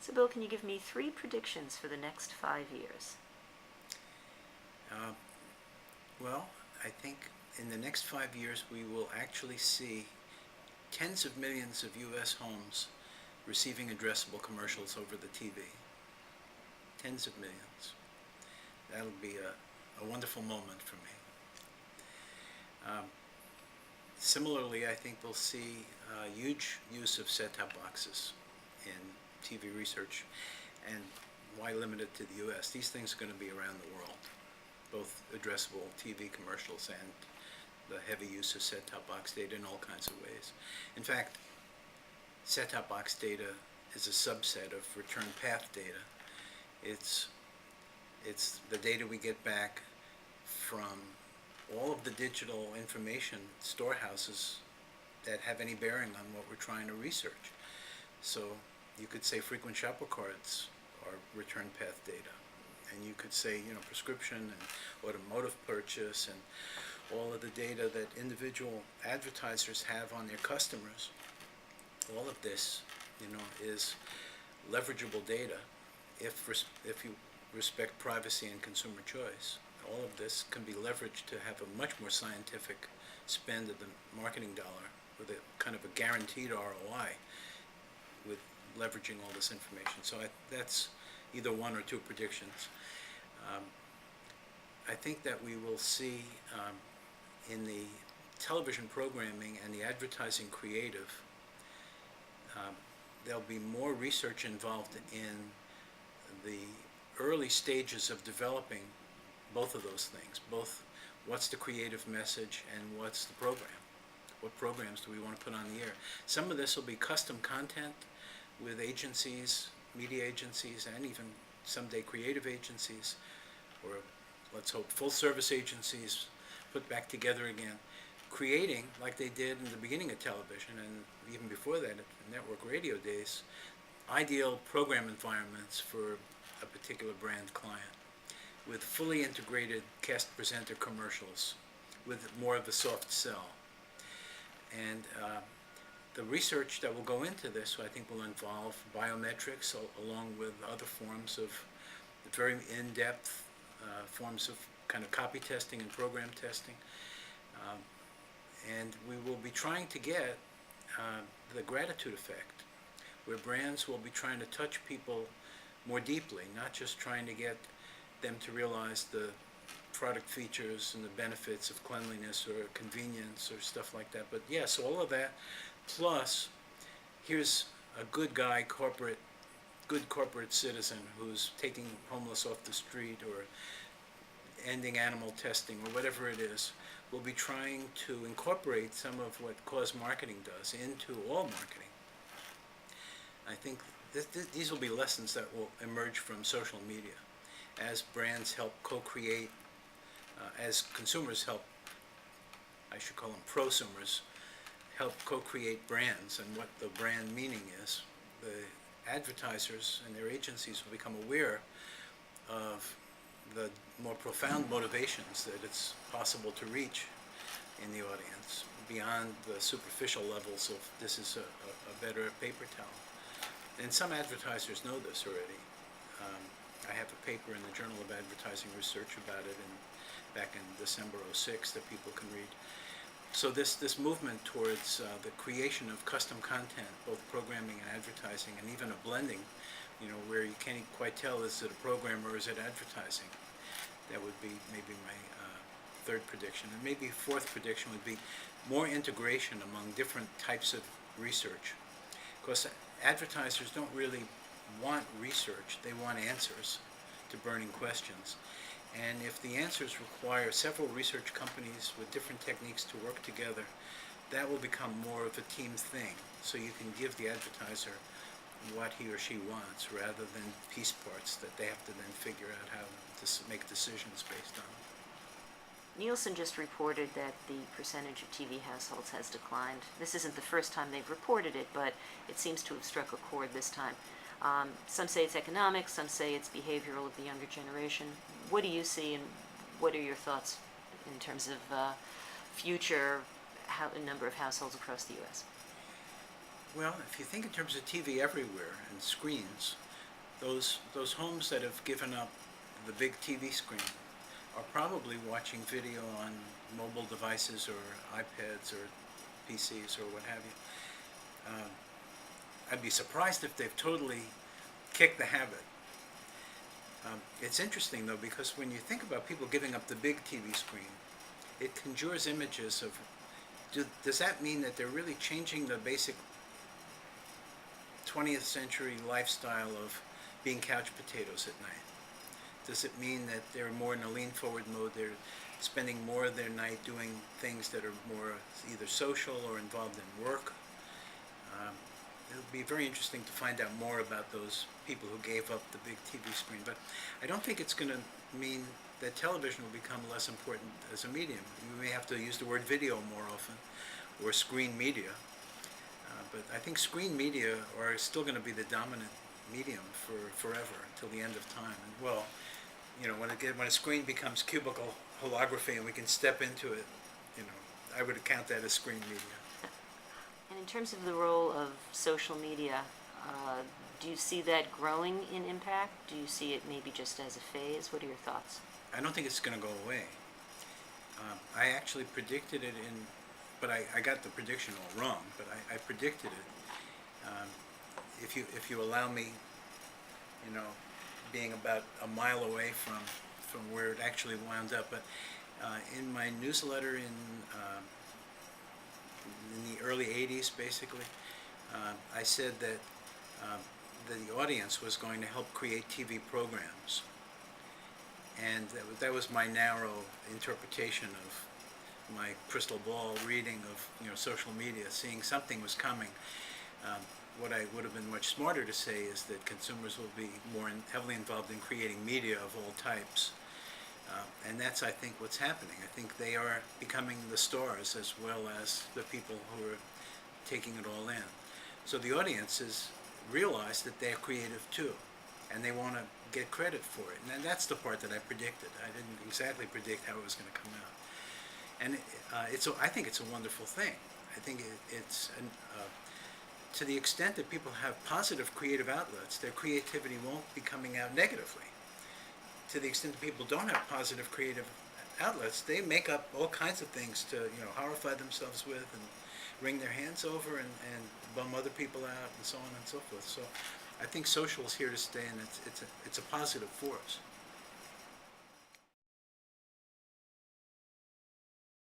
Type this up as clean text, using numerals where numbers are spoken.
So, Bill, can you give me 3 predictions for the next 5 years? Uh, well, I think in the next 5 years we will actually see tens of millions of U.S. homes receiving addressable commercials over the TV. Tens of millions. That'll be a wonderful moment for me. Um, Similarly, I think we'll see huge use of set-top boxes in TV research. And why limit it to the U.S.? These things are going to be around the world, both addressable TV commercials and the heavy use of set-top box data in all kinds of ways. In fact, set-top box data is a subset of return path data. It's the data we get back from all of the digital information storehouses that have any bearing on what we're trying to research. So you could say frequent shopper cards are return path data. And you could say, prescription and automotive purchase and all of the data that individual advertisers have on their customers. All of this, is leverageable data if you respect privacy and consumer choice. All of this can be leveraged to have a much more scientific spend of the marketing dollar with a kind of a guaranteed ROI with leveraging all this information. So that's either one or two predictions. I think that we will see in the television programming and the advertising creative, there'll be more research involved in the early stages of developing both of those things, both what's the creative message and what's the program. What programs do we want to put on the air? Some of this will be custom content with agencies, media agencies, and even someday creative agencies, or let's hope full service agencies put back together again, creating, like they did in the beginning of television and even before that, at the network radio days, ideal program environments for a particular brand client with fully integrated cast presenter commercials with more of a soft sell. And the research that will go into this, I think, will involve biometrics along with other forms of very in-depth forms of kind of copy testing and program testing. And we will be trying to get the gratitude effect, where brands will be trying to touch people more deeply, not just trying to get them to realize the product features and the benefits of cleanliness or convenience or stuff like that. But yes, all of that, plus here's a good guy, good corporate citizen who's taking homeless off the street or ending animal testing or whatever it is. We'll be trying to incorporate some of what cause marketing does into all marketing. I think these will be lessons that will emerge from social media as brands help co-create, as consumers help, I should call them prosumers, help co-create brands and what the brand meaning is. The advertisers and their agencies will become aware of the more profound motivations that it's possible to reach in the audience beyond the superficial levels of this is a better paper towel. And some advertisers know this already. I have a paper in the Journal of Advertising Research about it back in December '06 that people can read. So this movement towards the creation of custom content, both programming and advertising, and even a blending, where you can't quite tell is it a program or is it advertising. That would be maybe my third prediction. And maybe fourth prediction would be more integration among different types of research. Because advertisers don't really want research, they want answers to burning questions. And if the answers require several research companies with different techniques to work together, that will become more of a team thing. So you can give the advertiser what he or she wants rather than piece parts that they have to then figure out how to make decisions based on. Nielsen just reported that the percentage of TV households has declined. This isn't the first time they've reported it, but it seems to have struck a chord this time. Some say it's economic, some say it's behavioral of the younger generation. What do you see, and what are your thoughts in terms of future number of households across the U.S.? Well, if you think in terms of TV everywhere and screens, those homes that have given up the big TV screen are probably watching video on mobile devices or iPads or PCs or what have you. I'd be surprised if they've totally kicked the habit. It's interesting though, because when you think about people giving up the big TV screen, it conjures images of, does that mean that they're really changing the basic 20th century lifestyle of being couch potatoes at night? Does it mean that they're more in a lean forward mode, they're spending more of their night doing things that are more either social or involved in work? It'll be very interesting to find out more about those people who gave up the big TV screen. But I don't think it's going to mean that television will become less important as a medium. You may have to use the word video more often, or screen media. But I think screen media are still going to be the dominant medium for forever, until the end of time. And well, you know, when a screen becomes cubicle holography and we can step into it, you know, I would count that as screen media. And in terms of the role of social media, do you see that growing in impact? Do you see it maybe just as a phase? What are your thoughts? I don't think it's going to go away. I actually predicted it but I got the prediction all wrong, but I predicted it. If you allow me, you know, being about a mile away from where it actually wound up, but in my newsletter in the early 80s, basically, I said that the audience was going to help create TV programs. And that was my narrow interpretation of my crystal ball reading of, you know, social media, seeing something was coming. What I would have been much smarter to say is that consumers will be more heavily involved in creating media of all types. And that's, I think, what's happening. I think they are becoming the stars as well as the people who are taking it all in. So the audiences realize that they're creative too, and they want to get credit for it. And that's the part that I predicted. I didn't exactly predict how it was going to come out. And I think it's a wonderful thing. I think to the extent that people have positive creative outlets, their creativity won't be coming out negatively. To the extent that people don't have positive creative outlets, they make up all kinds of things to, you know, horrify themselves with and wring their hands over and bum other people out and so on and so forth. So I think social is here to stay, and it's a positive force.